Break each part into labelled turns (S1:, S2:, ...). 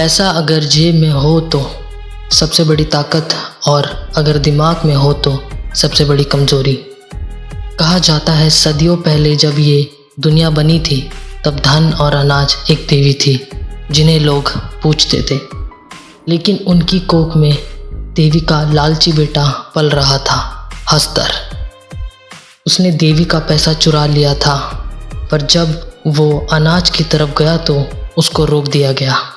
S1: पैसा अगर जेब में हो तो सबसे बड़ी ताकत, और अगर दिमाग में हो तो सबसे बड़ी कमज़ोरी। कहा जाता है सदियों पहले जब ये दुनिया बनी थी तब धन और अनाज एक देवी थी जिन्हें लोग पूजते थे, लेकिन उनकी कोख में देवी का लालची बेटा पल रहा था, हस्तर। उसने देवी का पैसा चुरा लिया था, पर जब वो अनाज की तरफ गया तो उसको रोक दिया गया।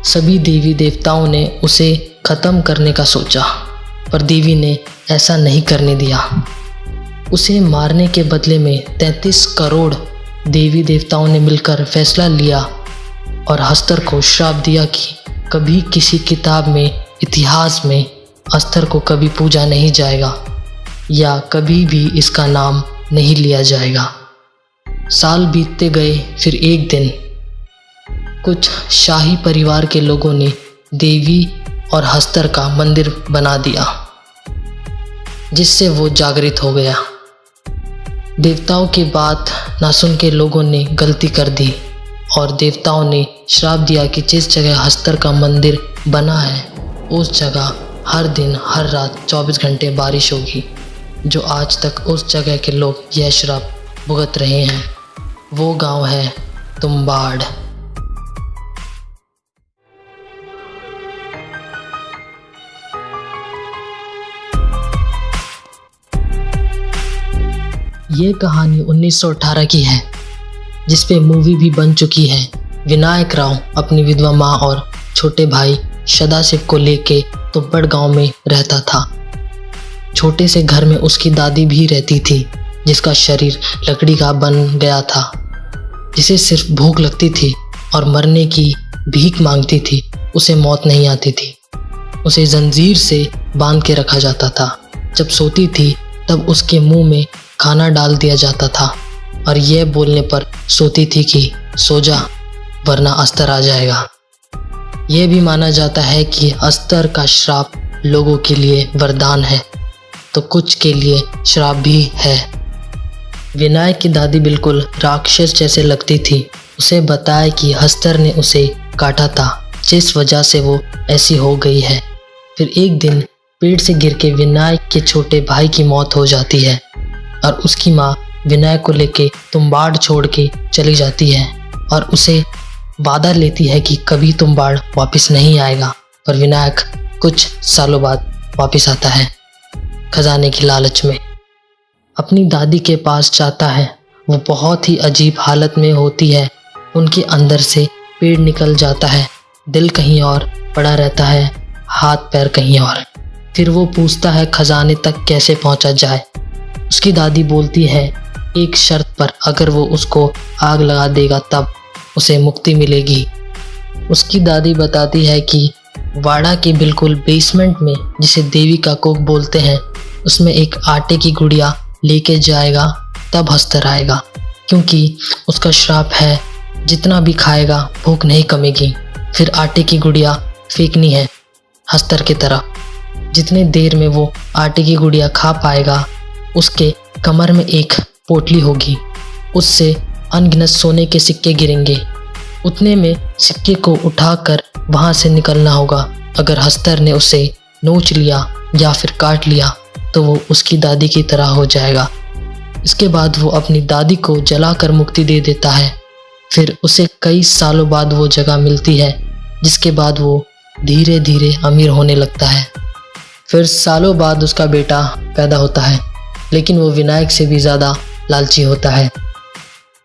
S1: सभी देवी देवताओं ने उसे ख़त्म करने का सोचा, पर देवी ने ऐसा नहीं करने दिया। उसे मारने के बदले में 33 करोड़ देवी देवताओं ने मिलकर फैसला लिया और हस्तर को श्राप दिया कि कभी किसी किताब में, इतिहास में हस्तर को कभी पूजा नहीं जाएगा या कभी भी इसका नाम नहीं लिया जाएगा। साल बीतते गए, फिर एक दिन कुछ शाही परिवार के लोगों ने देवी और हस्तर का मंदिर बना दिया, जिससे वो जागृत हो गया। देवताओं की बात ना सुन के लोगों ने गलती कर दी और देवताओं ने श्राप दिया कि जिस जगह हस्तर का मंदिर बना है उस जगह हर दिन हर रात 24 घंटे बारिश होगी, जो आज तक उस जगह के लोग यह श्राप भुगत रहे हैं। वो गांव है तुम्बाड़। ये कहानी 1918 की है, जिस पे मूवी भी बन चुकी है। विनायक राव अपनी विधवा माँ और छोटे भाई सदाशिव को लेके तुम्बाड़ गांव में रहता था। छोटे से घर में उसकी दादी भी रहती थी, जिसका शरीर लकड़ी का बन गया था, जिसे सिर्फ भूख लगती थी और मरने की भीख मांगती थी। उसे मौत नहीं आती थी। उसे जंजीर से बांध के रखा जाता था। जब सोती थी तब उसके मुंह में खाना डाल दिया जाता था और यह बोलने पर सोती थी कि सो जा वरना अस्तर आ जाएगा। यह भी माना जाता है कि अस्तर का श्राप लोगों के लिए वरदान है तो कुछ के लिए श्राप भी है। विनायक की दादी बिल्कुल राक्षस जैसे लगती थी। उसे बताया कि हस्तर ने उसे काटा था, जिस वजह से वो ऐसी हो गई है। फिर एक दिन पेड़ से गिर के विनायक के छोटे भाई की मौत हो जाती है और उसकी माँ विनायक को लेके तुम्बाड़ छोड़ के चली जाती है और उसे वादा लेती है कि कभी तुम्बाड़ वापस नहीं आएगा। पर विनायक कुछ सालों बाद वापस आता है, खजाने की लालच में। अपनी दादी के पास जाता है। वो बहुत ही अजीब हालत में होती है। उनके अंदर से पेड़ निकल जाता है, दिल कहीं और पड़ा रहता है, हाथ पैर कहीं और। फिर वो पूछता है खजाने तक कैसे पहुंचा जाए। उसकी दादी बोलती है एक शर्त पर, अगर वो उसको आग लगा देगा तब उसे मुक्ति मिलेगी। उसकी दादी बताती है कि वाड़ा के बिल्कुल बेसमेंट में, जिसे देवी का कोख बोलते हैं, उसमें एक आटे की गुड़िया लेके जाएगा तब हस्तर आएगा, क्योंकि उसका श्राप है जितना भी खाएगा भूख नहीं कमेगी। फिर आटे की गुड़िया फेंकनी है हस्तर की तरफ। जितने देर में वो आटे की गुड़िया खा पाएगा उसके कमर में एक पोटली होगी, उससे अनगिनत सोने के सिक्के गिरेंगे। उतने में सिक्के को उठाकर वहाँ से निकलना होगा। अगर हस्तर ने उसे नोच लिया या फिर काट लिया तो वो उसकी दादी की तरह हो जाएगा। इसके बाद वो अपनी दादी को जलाकर मुक्ति दे देता है। फिर उसे कई सालों बाद वो जगह मिलती है, जिसके बाद वो धीरे धीरे अमीर होने लगता है। फिर सालों बाद उसका बेटा पैदा होता है, लेकिन वो विनायक से भी ज़्यादा लालची होता है।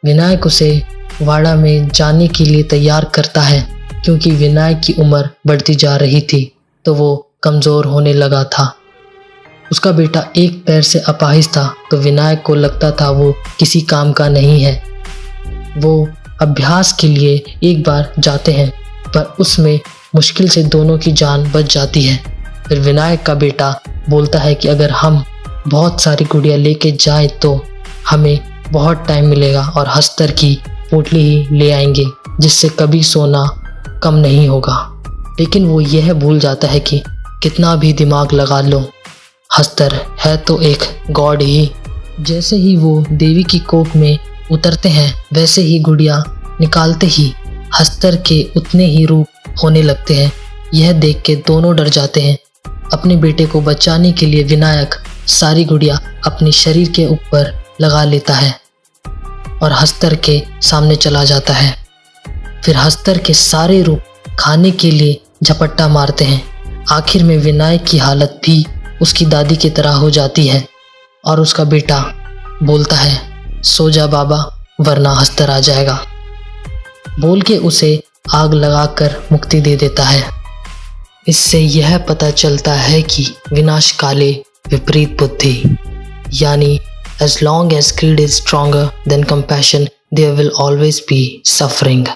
S1: विनायक उसे वाड़ा में जाने के लिए तैयार करता है, क्योंकि विनायक की उम्र बढ़ती जा रही थी तो वो कमज़ोर होने लगा था। उसका बेटा एक पैर से अपाहिज था तो विनायक को लगता था वो किसी काम का नहीं है। वो अभ्यास के लिए एक बार जाते हैं, पर उसमें मुश्किल से दोनों की जान बच जाती है। फिर विनायक का बेटा बोलता है कि अगर हम बहुत सारी गुड़िया लेके जाएं तो हमें बहुत टाइम मिलेगा और हस्तर की पोटली ही ले आएंगे, जिससे कभी सोना कम नहीं होगा। लेकिन वो यह भूल जाता है कि कितना भी दिमाग लगा लो, हस्तर है तो एक गॉड ही। जैसे ही वो देवी की कोख में उतरते हैं, वैसे ही गुड़िया निकालते ही हस्तर के उतने ही रूप होने लगते हैं। यह देख के दोनों डर जाते हैं। अपने बेटे को बचाने के लिए विनायक सारी गुड़िया अपने शरीर के ऊपर लगा लेता है और हस्तर के सामने चला जाता है। फिर हस्तर के सारे रूप खाने के लिए झपट्टा मारते हैं। आखिर में विनायक की हालत भी उसकी दादी की तरह हो जाती है और उसका बेटा बोलता है, सो जा बाबा वरना हस्तर आ जाएगा, बोल के उसे आग लगाकर मुक्ति दे देता है। इससे यह पता चलता है कि विनाश काले विपरीत बुद्धि, यानी as long as greed is stronger than compassion, there will always be suffering.